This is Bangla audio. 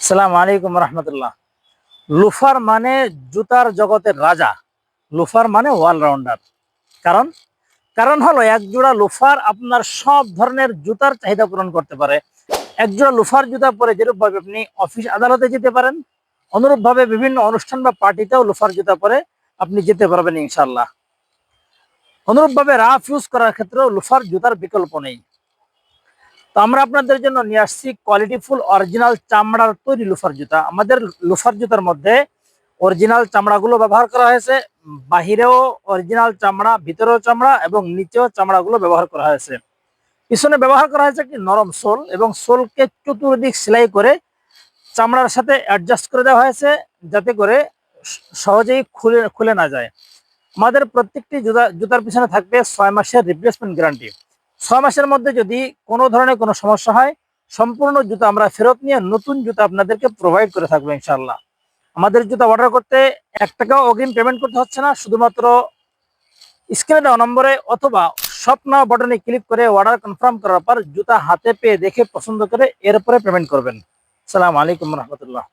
আসসালামু আলাইকুম রহমতুল্লাহ। লুফার মানে জুতার জগতের রাজা। লুফার মানে অলরাউন্ডার। কারণ কারণ হলো এক জোড়া লুফার আপনার সব ধরনের জুতার চাহিদা পূরণ করতে পারে। এক জোড়া লুফার জুতা পরে যেরূপ ভাবে আপনি অফিস আদালতে যেতে পারেন, অনুরূপ ভাবে বিভিন্ন অনুষ্ঠান বা পার্টিতেও লুফার জুতা পরে আপনি যেতে পারবেন ইনশাল্লাহ। অনুরূপ ভাবে রাফ ইউজ করার ক্ষেত্রেও লুফার জুতার বিকল্প নেই। তো আমরা আপনাদের জন্য নিয়ে আসছি কোয়ালিটিফুল অরিজিনাল চামড়ার তৈরি লোফার জুতা। আমাদের লোফার জুতার মধ্যে অরিজিনাল চামড়াগুলো ব্যবহার করা হয়েছে। বাহিরেও অরিজিনাল চামড়া, ভিতরেও চামড়া এবং নিচেও চামড়াগুলো ব্যবহার করা হয়েছে। পিছনে ব্যবহার করা হয়েছে একটি নরম সোল এবং সোলকে চতুর্দিক সেলাই করে চামড়ার সাথে অ্যাডজাস্ট করে দেওয়া হয়েছে, যাতে করে সহজেই খুলে খুলে না যায়। আমাদের প্রত্যেকটি জুতার পিছনে থাকবে 6 মাসের রিপ্লেসমেন্ট গ্যারান্টি। 6 মাসের মধ্যে যদি কোনো ধরনের কোনো সমস্যা হয়, সম্পূর্ণ জুতা আমরা ফেরত নিয়ে নতুন জুতা আপনাদেরকে প্রোভাইড করে থাকবো ইনশাল্লাহ। আমাদের জুতা অর্ডার করতে 1 টাকাও অগ্রিম পেমেন্ট করতে হচ্ছে না। শুধুমাত্র স্ক্রিনে দেওয়া নম্বরে অথবা শপ নাও বাটনে ক্লিক করে অর্ডার কনফার্ম করার পর জুতা হাতে পেয়ে দেখে পছন্দ করে এরপরে পেমেন্ট করবেন। আসসালামু আলাইকুম রহমতুল্লাহ।